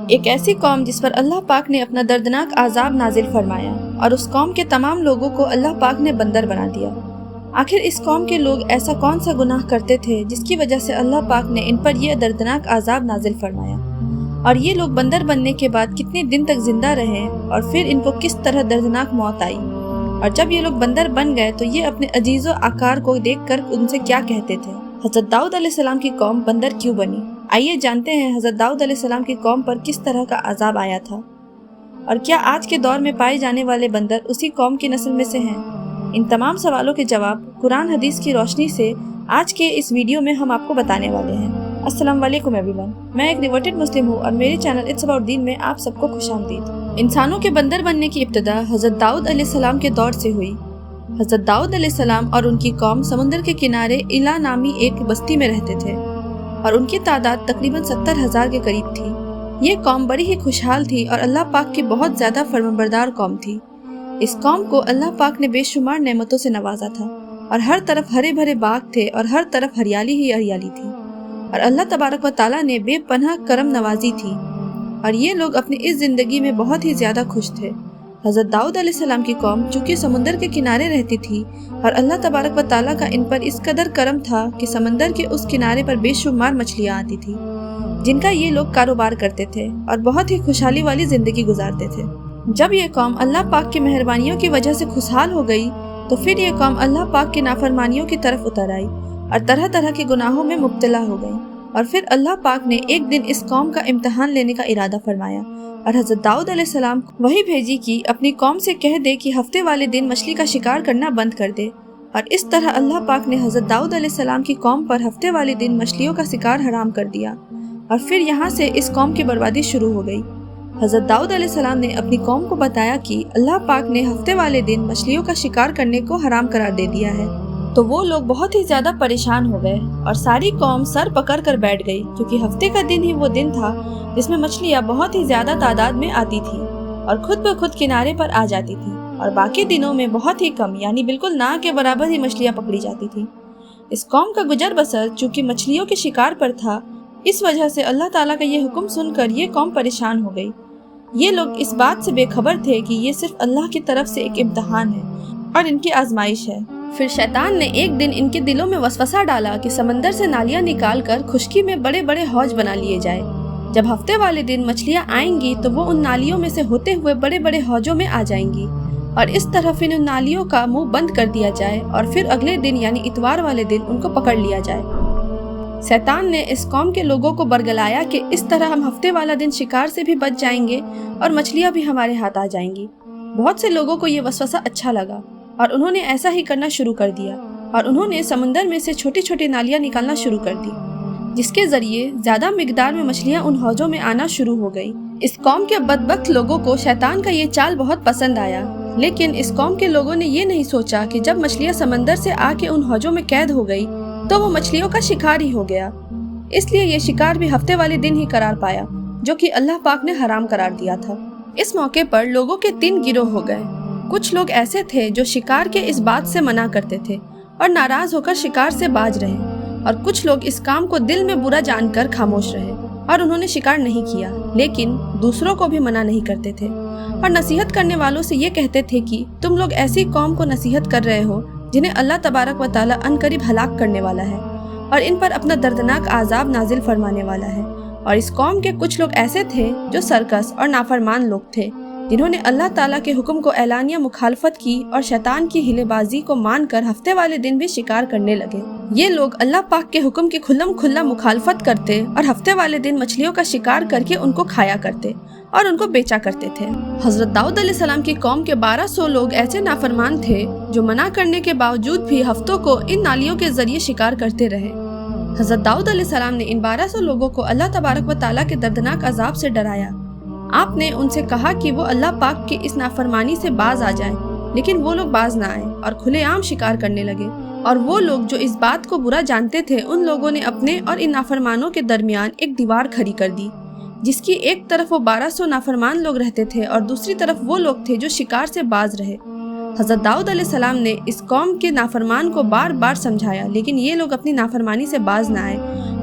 ایک ایسی قوم جس پر اللہ پاک نے اپنا دردناک عذاب نازل فرمایا اور اس قوم کے تمام لوگوں کو اللہ پاک نے بندر بنا دیا۔ آخر اس قوم کے لوگ ایسا کون سا گناہ کرتے تھے جس کی وجہ سے اللہ پاک نے ان پر یہ دردناک عذاب نازل فرمایا، اور یہ لوگ بندر بننے کے بعد کتنے دن تک زندہ رہے اور پھر ان کو کس طرح دردناک موت آئی، اور جب یہ لوگ بندر بن گئے تو یہ اپنے عزیز و آکار کو دیکھ کر ان سے کیا کہتے تھے۔ حضرت داؤد علیہ السلام کی قوم بندر کیوں بنی؟ آئیے جانتے ہیں حضرت داؤد علیہ السلام کی قوم پر کس طرح کا عذاب آیا تھا، اور کیا آج کے دور میں پائے جانے والے بندر اسی قوم کی نسل میں سے ہیں؟ ان تمام سوالوں کے جواب قرآن حدیث کی روشنی سے آج کے اس ویڈیو میں ہم آپ کو بتانے والے ہیں۔ السلام علیکم ایوری ون، میں ایک ریورٹڈ مسلم ہوں اور میرے چینل اٹس اباؤٹ دین میں آپ سب کو خوش آمدید۔ انسانوں کے بندر بننے کی ابتدا حضرت داؤد علیہ السلام کے دور سے ہوئی۔ حضرت داؤد علیہ السلام اور ان کی قوم سمندر کے کنارے ایلا نامی ایک بستی میں رہتے تھے، اور ان کی تعداد تقریباً 70,000 کے قریب تھی۔ یہ قوم بڑی ہی خوشحال تھی اور اللہ پاک کی بہت زیادہ فرمانبردار قوم تھی۔ اس قوم کو اللہ پاک نے بے شمار نعمتوں سے نوازا تھا، اور ہر طرف ہرے بھرے باغ تھے اور ہر طرف ہریالی ہی ہریالی تھی، اور اللہ تبارک و تعالیٰ نے بے پناہ کرم نوازی تھی، اور یہ لوگ اپنی اس زندگی میں بہت ہی زیادہ خوش تھے۔ حضرت داؤد علیہ السلام کی قوم چونکہ سمندر کے کنارے رہتی تھی، اور اللہ تبارک و تعالیٰ کا ان پر اس قدر کرم تھا کہ سمندر کے اس کنارے پر بے شمار مچھلیاں آتی تھی جن کا یہ لوگ کاروبار کرتے تھے اور بہت ہی خوشحالی والی زندگی گزارتے تھے۔ جب یہ قوم اللہ پاک کی مہربانیوں کی وجہ سے خوشحال ہو گئی تو پھر یہ قوم اللہ پاک کی نافرمانیوں کی طرف اتر آئی اور طرح طرح کے گناہوں میں مبتلا ہو گئی، اور پھر اللہ پاک نے ایک دن اس قوم کا امتحان لینے کا ارادہ فرمایا، اور حضرت داؤد علیہ السلام وہی بھیجی کہ اپنی قوم سے کہہ دے کہ ہفتے والے دن مچھلی کا شکار کرنا بند کر دے، اور اس طرح اللہ پاک نے حضرت داؤد علیہ السلام کی قوم پر ہفتے والے دن مچھلیوں کا شکار حرام کر دیا، اور پھر یہاں سے اس قوم کی بربادی شروع ہو گئی۔ حضرت داؤد علیہ السلام نے اپنی قوم کو بتایا کہ اللہ پاک نے ہفتے والے دن مچھلیوں کا شکار کرنے کو حرام قرار دے دیا ہے، تو وہ لوگ بہت ہی زیادہ پریشان ہو گئے اور ساری قوم سر پکڑ کر بیٹھ گئی، کیونکہ ہفتے کا دن ہی وہ دن تھا جس میں مچھلیاں بہت ہی زیادہ تعداد میں آتی تھی اور خود بخود کنارے پر آ جاتی تھی، اور باقی دنوں میں بہت ہی کم یعنی بالکل نہ کے برابر ہی مچھلیاں پکڑی جاتی تھی۔ اس قوم کا گزر بسر چونکہ مچھلیوں کے شکار پر تھا، اس وجہ سے اللہ تعالیٰ کا یہ حکم سن کر یہ قوم پریشان ہو گئی۔ یہ لوگ اس بات سے بے خبر تھے کہ یہ صرف اللہ کی طرف سے ایک امتحان ہے اور ان کی آزمائش ہے۔ پھر شیطان نے ایک دن ان کے دلوں میں وسوسہ ڈالا کہ سمندر سے نالیاں نکال کر خشکی میں بڑے بڑے حوض بنا لیے جائے۔ جب ہفتے والے دن مچھلیاں آئیں گی تو وہ ان نالیوں میں سے ہوتے ہوئے بڑے بڑے حوضوں میں آ جائیں گی، اور اس طرح پھر ان نالیوں کا منہ بند کر دیا جائے اور پھر اگلے دن یعنی اتوار والے دن ان کو پکڑ لیا جائے۔ شیطان نے اس قوم کے لوگوں کو برگلایا کہ اس طرح ہم ہفتے والا دن شکار سے بھی بچ جائیں گے اور مچھلیاں بھی ہمارے ہاتھ آ جائیں گی۔ بہت سے لوگوں کو یہ وسوسہ اچھا لگا اور انہوں نے ایسا ہی کرنا شروع کر دیا، اور انہوں نے سمندر میں سے چھوٹی چھوٹی نالیاں نکالنا شروع کر دی، جس کے ذریعے زیادہ مقدار میں مچھلیاں ان حوضوں میں آنا شروع ہو گئی۔ اس قوم کے بدبخت لوگوں کو شیطان کا یہ چال بہت پسند آیا، لیکن اس قوم کے لوگوں نے یہ نہیں سوچا کہ جب مچھلیاں سمندر سے آ کے ان حوضوں میں قید ہو گئی تو وہ مچھلیوں کا شکار ہی ہو گیا، اس لیے یہ شکار بھی ہفتے والے دن ہی قرار پایا جو کہ اللہ پاک نے حرام قرار دیا تھا۔ اس موقع پر لوگوں کے 3 گروہ ہو گئے۔ کچھ لوگ ایسے تھے جو شکار کے اس بات سے منع کرتے تھے اور ناراض ہو کر شکار سے باز رہے، اور کچھ لوگ اس کام کو دل میں برا جان کر خاموش رہے اور انہوں نے شکار نہیں کیا، لیکن دوسروں کو بھی منع نہیں کرتے تھے اور نصیحت کرنے والوں سے یہ کہتے تھے کہ تم لوگ ایسی قوم کو نصیحت کر رہے ہو جنہیں اللہ تبارک و تعالیٰ عنقریب ہلاک کرنے والا ہے اور ان پر اپنا دردناک عذاب نازل فرمانے والا ہے۔ اور اس قوم کے کچھ لوگ ایسے تھے جو سرکش اور نافرمان لوگ تھے، جنہوں نے اللہ تعالیٰ کے حکم کو اعلانیہ مخالفت کی اور شیطان کی ہیلے بازی کو مان کر ہفتے والے دن بھی شکار کرنے لگے۔ یہ لوگ اللہ پاک کے حکم کی کھلا مخالفت کرتے اور ہفتے والے دن مچھلیوں کا شکار کر کے ان کو کھایا کرتے اور ان کو بیچا کرتے تھے۔ حضرت داؤد علیہ السلام کی قوم کے 1200 لوگ ایسے نافرمان تھے جو منع کرنے کے باوجود بھی ہفتوں کو ان نالیوں کے ذریعے شکار کرتے رہے۔ حضرت داؤد علیہ السلام نے ان 1200 لوگوں کو اللہ تبارک و تعالیٰ کے دردناک عذاب سے ڈرایا۔ آپ نے ان سے کہا کہ وہ اللہ پاک کی اس نافرمانی سے باز آ جائیں، لیکن وہ لوگ باز نہ آئے اور کھلے عام شکار کرنے لگے، اور وہ لوگ جو اس بات کو برا جانتے تھے ان لوگوں نے اپنے اور ان نافرمانوں کے درمیان ایک دیوار کھڑی کر دی، جس کی ایک طرف وہ 1200 نافرمان لوگ رہتے تھے اور دوسری طرف وہ لوگ تھے جو شکار سے باز رہے۔ حضرت داؤد علیہ السلام نے اس قوم کے نافرمان کو بار بار سمجھایا، لیکن یہ لوگ اپنی نافرمانی سے باز نہ آئے